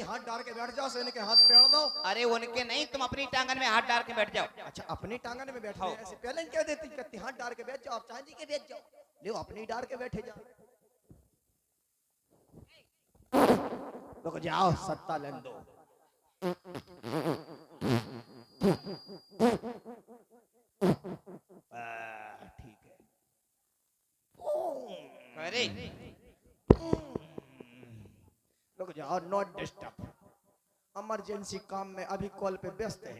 हाथ डाल के बैठ जाओ, इनके हाथ पेड़ दो। अरे उनके नहीं, तुम अपनी टांगन में हाथ डाल के बैठ जाओ। अच्छा अपनी टांगन में बैठो, ऐसे पहले नहीं कह देती कहती हाथ डाल के बैठ जाओ, आप चांदी के बैठ जाओ, ले अपनी डाल के बैठे जाओ। रुक जाओ, सत्ता लेन दो। ठीक है। अरे रुक जाओ, नॉट डिस्टर्ब, इमरजेंसी काम में अभी कॉल पे व्यस्त है।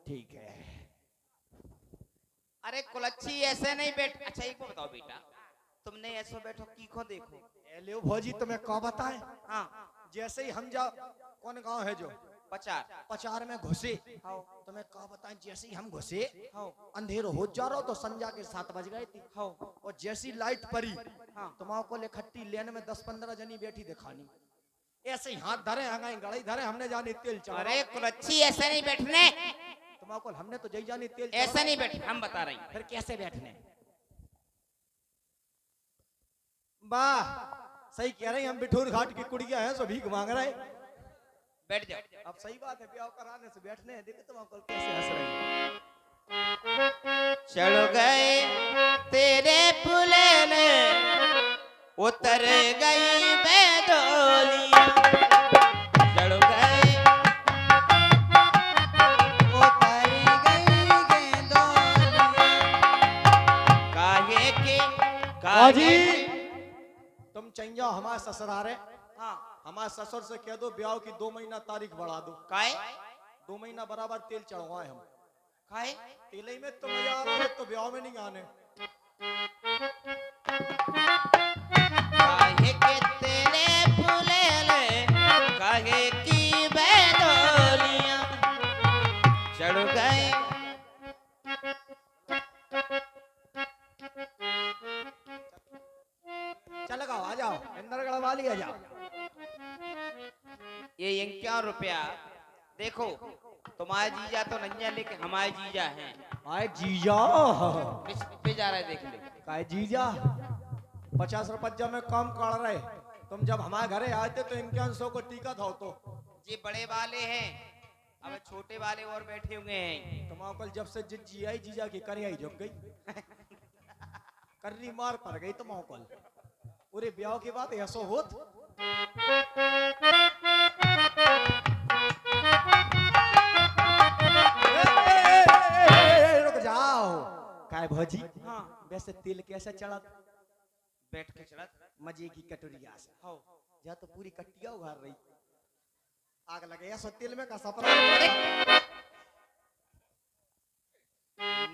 ठीक है। अरे कुलच्छी ऐसे नहीं बैठ। अच्छा एक बात बताओ बेटा, तुमने ऐसे बैठो कीखो देखो। ले भौजी तुम्हें कहा बताएं। हाँ जैसे ही हम जाओ, कौन गांव है जो पचार में घुसे, तुम्हें कहा बताएं जैसे ही हम घुसे अंधेरो हो जा रहा तो संध्या के 7 बज गए थे। और जैसी लाइट पड़ी तुम्हारे इकट्ठी लेन में 10-15 जनी बैठी दिखानी, ऐसे ही हाथ धरे आ गए, गड़ाई धरे, हमने जाने तेल चढ़ा। अरे कुलच्छी ऐसे नहीं बैठने, तुम्हारे हमने तो जई जानी तेल ऐसे नहीं बैठ, हम बता रहे हैं। फिर कैसे बैठने? वाह सही कह रहे हैं, हम बिठूर घाट की कुड़िया हैं, सो भीख मांग रहे। बैठ जाओ। अब सही बात है, ब्याह कराने से बैठने हैं। देखो तुम अंकल कैसे हंस रहे हैं। चढ़ गए तेरे फुलेले, उतर गई बेडोलिया। चढ़ गए उतर गई गेंदोलिया। काहे के काजी तुम चाहिए हमारे ससुरारे। हाँ हमारे ससुर से कह दो ब्याह की 2 महीना तारीख बढ़ा दो। काहे 2 महीना बराबर तेल चढ़वाए हम। काहे तेल ही में तो मजा आ रहा है, तो ब्याह में नहीं आने। काहे के तेरे फुलेले, काहे की बेडोलिया। चढ़ गए चल गाओ, आ जाओ, अंदर गड़वा लिया जाओ। ये 51 रुपया देखो, तुम्हारे जीजा तो नहीं है लेकिन हमारे जीजा हैं। आए जीजा पे जा रहा है, देख ले। काय जीजा 50 रुपया में काम कर रहे। तुम जब हमारे घरे आए थे तो इनके अंशों को टीका था। तो ये बड़े वाले हैं, अब छोटे वाले और बैठे हुए हैं। तुम्हारे कल जब से जी आई जीजा की करियाई झुक गई, कर्री मार पड़ गई तुम्हारे कल। पूरे ब्याह के बाद ऐसो होत। रुक जाओ, काय भौजी हाँ वैसे तेल कैसे चढ़ा? बैठ के चढ़ा मजे की कटोरिया से। हो या तो पूरी कट्टिया उगार रही, आग लगे या सो तेल में का सपना।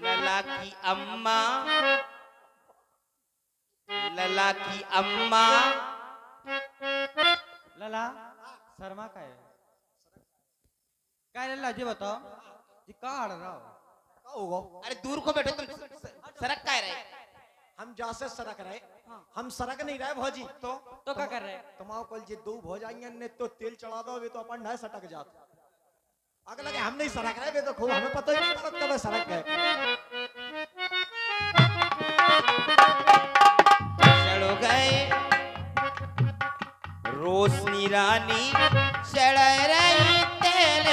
लला की अम्मा, लला की अम्मा। लला शर्मा का है काय? लला जी बताओ जी कहाँ अड़ रहा हो? अरे दूर को बैठो तुम, सरक का रहे। हम जा से सरक रहे, हम सरक नहीं रहे भौजी। तो क्या कर रहे? तुम्हारे कल जे 2 भौजाइयां ने तो तेल चढ़ा दो, वे तो अपन ना सटक जात। आग लगे हम नहीं सरक रहे, वे तो खूब हमें पता ही नहीं पड़त कब सरक गए। चढ़ गए रोशनी रानी, चढ़ रही तेल,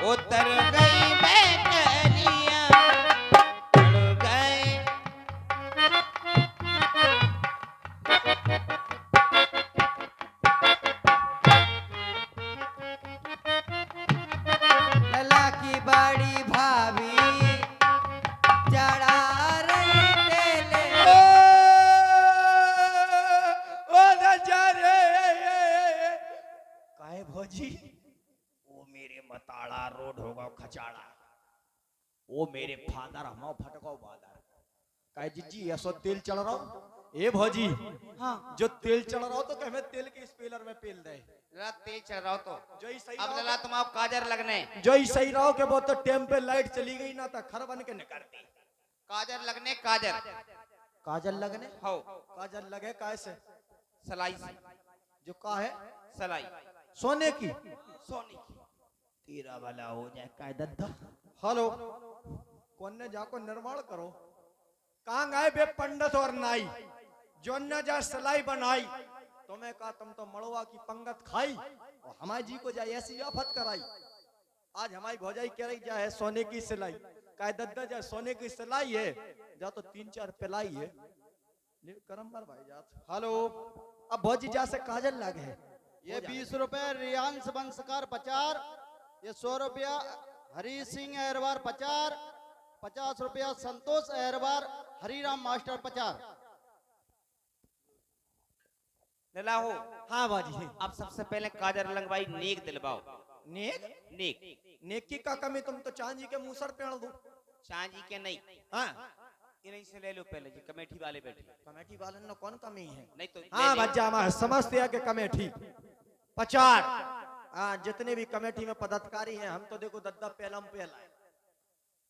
उतर गई बेटलियां। चढ़ गए लला की बड़ी भाभी चढ़ा रही तेले। काहे भौजी? वो मेरे मताड़ा रोड होगा खचाड़ा, वो मेरे फादर हम फटको बादर। काहे जीजी ऐसो तेल चढ़ रहा हूं? ए भौजी हाँ जो तेल चढ़ रहा हो तो कहे तेल के स्पेलर में पेल दे। जरा तेज चढ़ रहा हो तो जो ही सही अब रहो, लला तुम्हारा काजर लगने, जो ही सही रहो के वो तो टेम पे लाइट चली गई ना तो खर बन के निकलती। काजर लगने, काजर काजल लगने हो काजल लगे कैसे? सलाई से, जो का है सलाई सोने की। सोनी की। तेरा वाला हो जाए काय दद्दा। हेलो कौन ने जाको निर्माण करो कहाँ गए बे पंडित और नाई, जो न जा सिलाई बनाई। तुम्हें कहा तुम तो मड़वा की पंगत खाई और हमारे जी को जाए ऐसी आफत कराई। आज हमारी भौजाई कह रही जा है सोने की सिलाई, कहे दद्दा जा सोने की सिलाई है, जा तो 3-4 पिलाई है। करम बार भाई जात। हेलो, अब भौजी जा से काजल लगे है। ये 20 रुपए रियांश बंसकार 50, ये 100 रुपया हरी सिंह अहरवार 50, 50 रुपया संतोष अहरवार हरीराम मास्टर 50। लला हो। हाँ बाजी। अब सबसे पहले काजर लगवाई नेक दिलवाओ। नेक नेक नेकी का कमी, तुम तो चांदी के मूसर पेड़ दो। चांदी के नहीं, हाँ इन्हीं से ले लो पहले जी, कमेटी वाले बैठे। कमेटी वाले ने कौन कमी है? नहीं तो हाँ ले ले। बच्चा हमारे समझते हैं कि कमेटी 50। हाँ जितने भी कमेटी में पदाधिकारी हैं, हम तो देखो दद्दा पहलम पहला है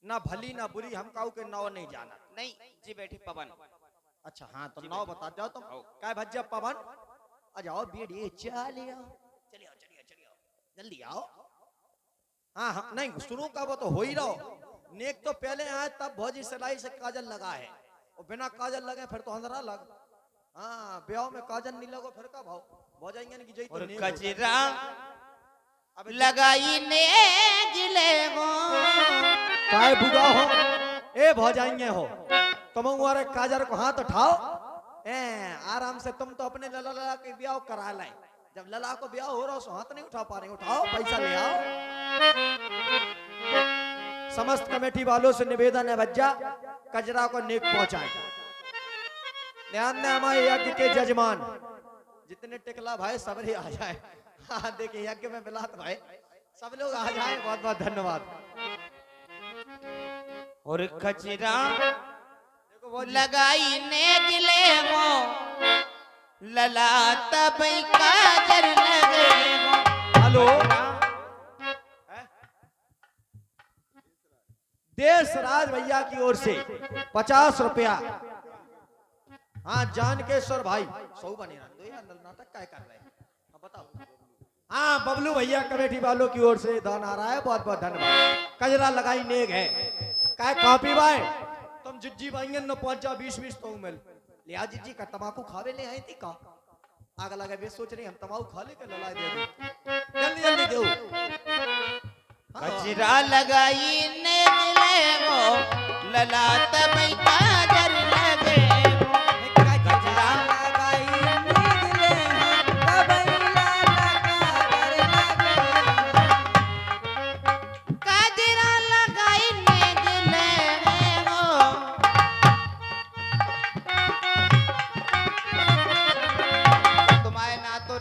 ना, भली ना बुरी, हम काऊ के नाव नहीं जाना। नहीं जी बैठे पवन। अच्छा हाँ तो नाव बता जाओ तुम। क्या भज्जा पवन, आ जाओ बेड़ी चलिए आओ, चलिए चलिए चलिए जल्दी आओ। हाँ हाँ नहीं शुरू का वो तो हो ही रहो। नेक तो पहले आए तब भौजी सिलाई से काजल लगा है, और बिना काजल लगे फिर तो अंधरा लग। हाँ ब्याह में काजल नहीं लगो फिर का भाव भौजाइया की जई तो और नेक कजरा अब लगाई ने गिले वो। काय बुगा हो ए भौजाइया हो, तुम उरे काजल को हाथ उठाओ। आराम से तुम तो अपने लला लला के ब्याह करा लाए, जब लला को ब्याह हो रहा सो हाथ नहीं उठा पा रहे, उठाओ पैसा ले आओ। समस्त कमेटी वालों से निवेदन है बच्चा कजरा को नेक पहुंचाए। ध्यान दें हमारे यज्ञ के जजमान जितने टिकला भाई सब रे आ जाए। हाँ देखिए यज्ञ में बिलात भाई सब लोग आ जाए, बहुत बहुत धन्यवाद। और कजरा देखो वो लगाई ने गिले वो, लला तब काजर लगे वो। हेलो देश राज भैया की ओर से 50 रुपया। हाँ जानकेश्वर भाई सौ बने दो यार, नाटक क्या कर रहे हैं अब बताओ। हाँ बबलू भैया कमेटी वालों की ओर से दान आ रहा है, बहुत बहुत धन्यवाद। कजरा लगाई नेक है क्या कॉपी भाई, तुम जिज्जी भाई न पहुंच जाओ 20-20 तो मिल लिया। जिज्जी का तमाकू खावे ले आई थी का आग लगा वे सोच रही हम तमाकू खा ले के लला दे दो, जल्दी जल्दी दो। कजरा लगाई ने गिले वो, लला तब काजर लगे वो। कजरा लगाई ने गिले वो, तब कजरा लगाई ने गिले वो। तुम्हारे ना तो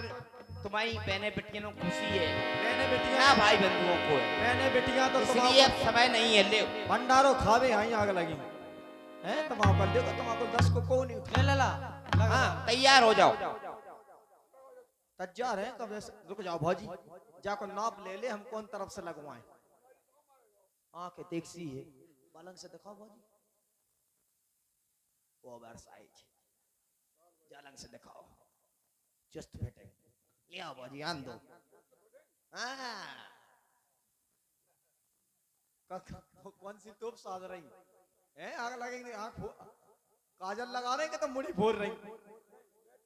तुम्हारी बहने बेटियों को खुशी है मैंने बेटियां ना भाई बंधुओं को है, मैंने बेटियां तो इसलिए अब समय नहीं है। ले भंडारो खावे आई आग लगी है तमाकू कर देखो तमाकू 10 को नहीं उठा। ले ला हाँ तैयार हो जाओ। तैयार है कब से, रुक जाओ भौजी जाको नाप ले ले हम कौन तरफ से लगवाएं। आंखें देखसी है बालंग से दिखाओ भौजी, ओवर साइज जालंग से दिखाओ चेस्ट फिटिंग ले आओ भौजी आन दो। कौन सी तोप साध रही है, आग लगेंगे आंख काजल लगा रहे कि तो मुड़ी फोड़ रही।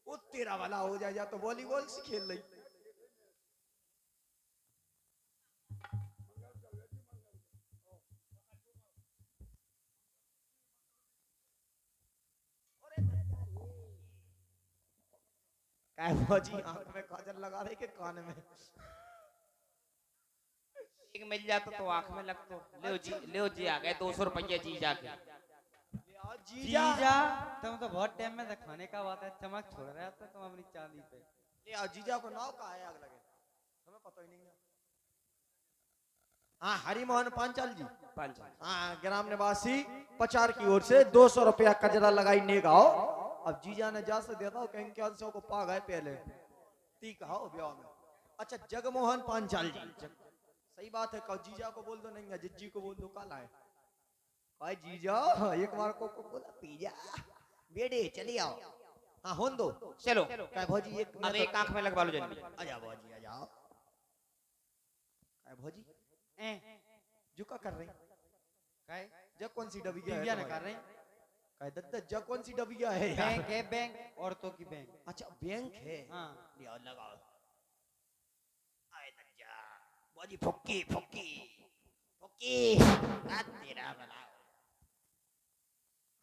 वो तेरा वाला हो जाए या तो वॉलीबॉल से खेल रही। काय भौजी आंख में काजल लगा रहे के कान में। एक मिल जाता तो आंख में लगतो। ले जी आ गए 200 रुपये जी जाके। जीजा जीजा तुम तो बहुत टाइम में खाने का बात है, चमक छोड़ रहे हो तुम अपनी चांदी पे। ले आओ जीजा को नाव का है आग लगे हमें पता ही नहीं है। हाँ हरिमोहन पांचाल जी हाँ ग्राम निवासी पचार की ओर से 200 रुपया कजरा लगाई ने गाओ। अब जीजा ने जा से देता कहीं क्या को पा गए पहले ती कहा ब्याह में। अच्छा जगमोहन पांचाल जी सही बात है, कहो जीजा को बोल दो नहीं है जिज्जी को बोल दो काला है। भाई जीजा एक बार को बोला पीजा बेड़े चली आओ। हाँ होन दो चलो काय भौजी एक अब एक आंख में लगवा लो जल्दी। आ जाओ भौजी आ जाओ। काय भौजी जुका कर रही काय जब कौन सी डबी दिव्या ने कर रहे काय दद्दा जा कौन सी डबिया है यार? बैंक है बैंक, औरतों की बैंक। अच्छा बैंक है। हाँ लिया लगाओ। आए दज्जा बड़ी फुक्की फुक्की फुक्की आ तेरा बना।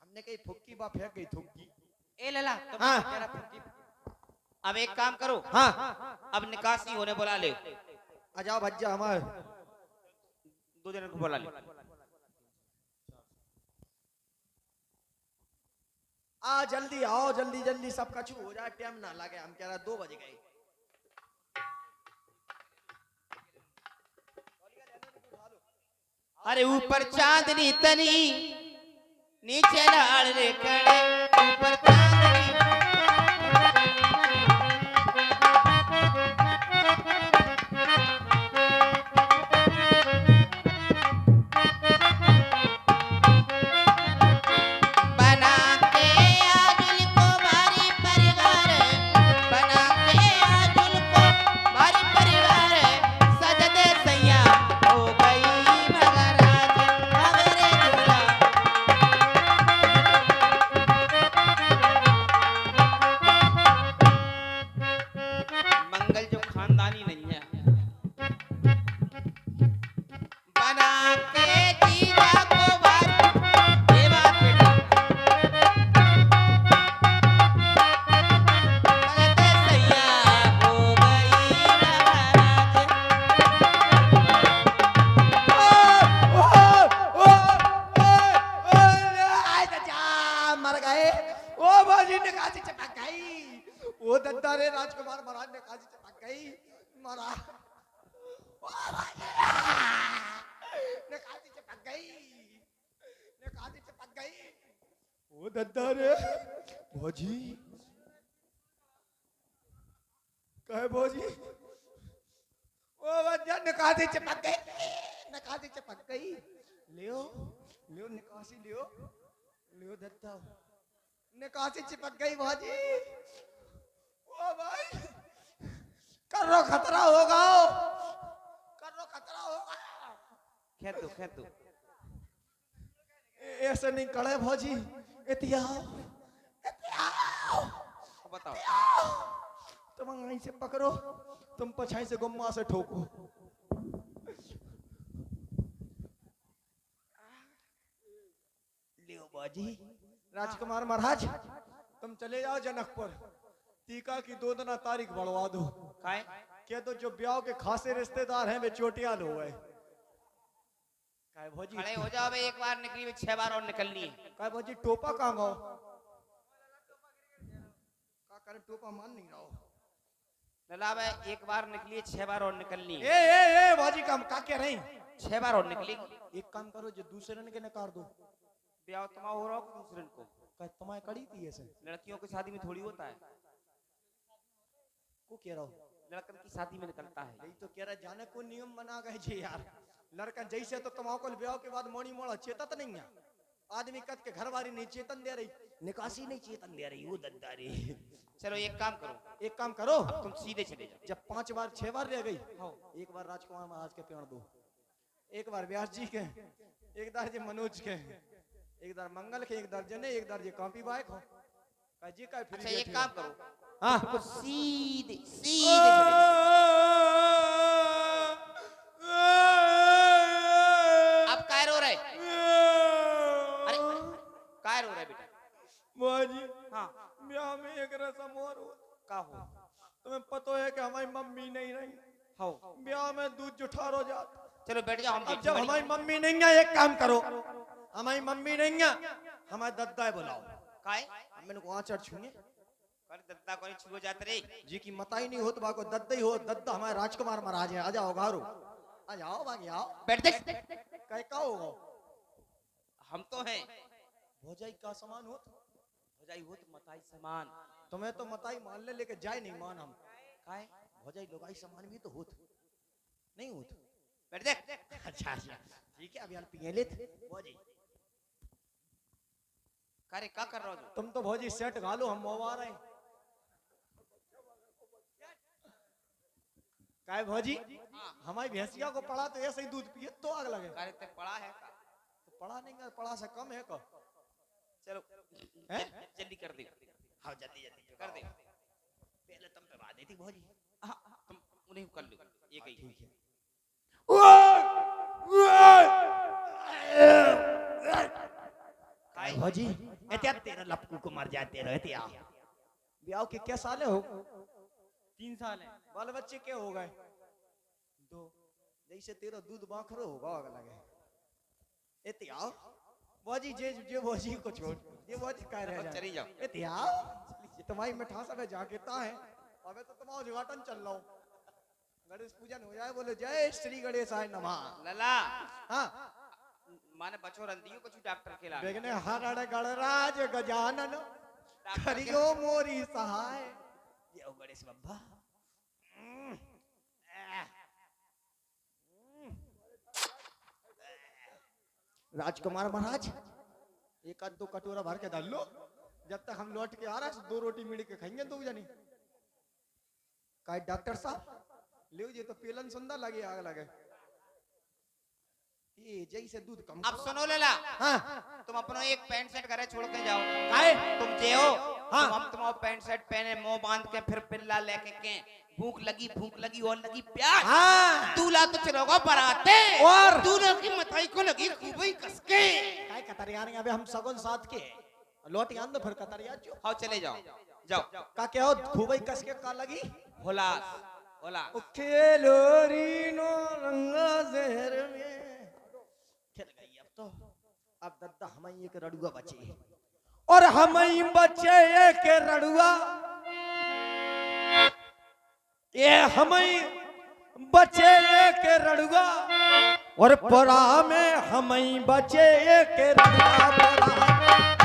हमने कही फुक्की बा फेंक गई थुक्की। ए लला तुम हाँ। कह रहा फुक्की। अब एक काम करो, हाँ अब निकासी होने बुला ले, आ जाओ भज्जा हमारे। दो जन को बुला ले। आ जल्दी आओ, जल्दी जल्दी सब कछु हो जाए, टाइम ना लगे। हम कह रहे 2 बज गए। अरे ऊपर चांदनी तनी नीचे लाल रे कड़े, ऊपर चांदनी बना के आजुल को भारी परिवार, बना के आजुल को भारी परिवार, सजदे सैया हो गई मगराज हमारे दूल्हा। मंगल जो खानदानी नहीं है, बना के जीजा को भारी ये बात बेटा, सजदे सैया हो गई मगराज। आए दज्जा मर गए। ओ बाजी ने कासी चपक गई। वो दद्दा रे राजकुमार महाराज ने कासी चपक गई। मरा ओ बाजी ने कासी चपक गई, ने कासी चपक गई। वो दद्दा रे भौजी कहे भौजी ओ बच्चा निकासी चिपक गई, निकासी चिपक गई। लियो लियो निकासी लियो, लियो दत्ता निकासी चिपक गई भाजी। ओ भाई करो खतरा होगा, करो खतरा होगा। खेतु ऐसे नहीं कड़े भाजी। इतिया बताओ, तुम यहीं से पकड़ो, तुम पछाई से गुम्मा से ठोको। लियो बाजी। राजकुमार महाराज तुम चले जाओ जनकपुर, टीका की 2 दिन तारीख बढ़वा दो। काय क्या तो जो ब्याह के खासे रिश्तेदार हैं वे चोटियाल हो गए। काय भौजी खड़े हो जाओ बे, एक बार निकली हुई 6 बार और निकलनी है। काय भौजी टोपा कहाँ गो? का करे टोपा मान नहीं रहा हो। लला बे एक बार निकली 6 बार और निकलनी है। ए भौजी काम का कह रही? 6 बार और निकलेगी। एक काम करो जो दूसरे ने के नकार दो। ब्याह तुम्हारा हो रहा हो दूसरे को, काय तुम्हारी कड़ी थी ऐसे लड़कियों की शादी में थोड़ी होता है, को कह रहा हो? लड़कन की शादी में निकलता है। यही तो कह रहा जाने को नियम बना गए जी यार। लड़का जैसे तो तुम्हारा ब्याह के बाद मोड़ी मोड़ा चेतत नहीं है। आदमी कद के घर वाली नहीं चेतन दे रही, निकासी नहीं चेतन दे रही। वो दद्दारी। चलो एक काम करो, एक काम करो, अब तुम सीधे चले जाओ। जब 5 बार 6 बार रह गई, एक बार राजकुमार महाराज के पेड़ दो, एक बार व्यास जी के, एक बार जी मनोज के, एक बार मंगल के, एक दर्जन है, एक बार जी कॉपी बाइक हो का जी का फ्री। अच्छा एक काम करो, हाँ तो सीधे सीधे चले जाओ। अब काय रो रहे? अरे काय रो रहे बेटा? बाजी हाँ ब्याह में एक रस्म और हो। का हो? तुम्हें पता है कि हमारी मम्मी नहीं रही, हो ब्याह में दूध जुठा रो जाता। चलो बैठ जाओ, हम अब देखते जब हैं। हमारी मम्मी नहीं है, एक काम करो, हमारी मम्मी नहीं है, हमारे दद्दा बुलाओ। काय मैंने को आचर छूंगे कर दत्ता को नहीं छुओ जाते रे। जी की मता ही नहीं हो तो बाको दद्दा ही हो। दद्दा हमारे राजकुमार महाराज है। आ जाओ घारो, आ जाओ भागी आओ। बैठ दे। कह का होगा? हम तो हैं भौजाई का समान हो, भौजाई हो तो मताई समान। तुम्हें तो मताई मान ले, लेके जाए नहीं मान हम। काय भौजाई लोगाई समान भी तो होत नहीं होत। बैठ दे। अच्छा अच्छा ठीक है, अभी हम पिए लेत। भौजी करे क्या कर रहे हो? तुम तो भौजी सेट घालो, हम मोवा रहे। काय भौजी हमारी भैंसिया को पड़ा तो ऐसे ही दूध पिए तो आग लगे। करे ते पड़ा है का? तो पड़ा नहीं है, पड़ा से कम है का? चलो हैं? जल्दी कर दे। हाँ जल्दी जल्दी कर दे। पहले तुम पे बात थी भौजी। हाँ, तुम उन्हें कर लो ये कही। ठीक है। खाई। भौजी एते तेरा लपकू को मर जाते रहते आ ब्याह के क्या साले हो 3 साल है। बाल बच्चे क्या हो गए 2 जैसे तेरा दूध बाखरो होगा लगे एते आओ भौजी जे भौजी को छोड़ ये भौजी कह रहे हैं चली जाओ। एते आओ तुम्हारी मिठास में जाके ता है अबे तो तुम्हारा उद्घाटन चल रहा हो गणेश पूजन हो जाए बोले जय श्री गणेश आय नमः लला हाँ माने बचो रंदियो कुछ डॉक्टर खिला। बेगने हरण गणराज गजानन करियो मोरी सहाय जय गणेश बब्बा राजकुमार महाराज एक आध 2 कटोरा भर के डाल लो जब तक हम लौट के आ रहे हैं 2 रोटी मिल के खाएंगे 2 जनी काय डॉक्टर साहब ले तो पेलन सुंदर लगे आग लगे ये जैसे दूध कम अब सुनो लला हाँ तुम अपनो एक पैंट शर्ट घरे छोड़ के जाओ। काहे तुम जे हो हाँ। तुम हम तुम्हारा पैंट शर्ट पहने मुंह बांध के फिर पिल्ला लेके के भूख लगी और लगी प्यास। हाँ दूल्हा तो चलोगा बराते और दूल्हे की मथाई को लगी खूब ही कसके। काय कतरिया नहीं अबे हम सगुन साथ के लौट आन दो फिर कतरिया जो हाँ चले जाओ जाओ। का क्या हो खूब ही कस के का लगी होलास होला खेलोरी नो रंगा जहर में खेल गई अब दद्दा हमें एक रड़ुआ बचे और हमें बचे एक रड़ुआ ये हमें बचे एक रड़ुआ और परा में हमें बचे एक रड़ुआ परा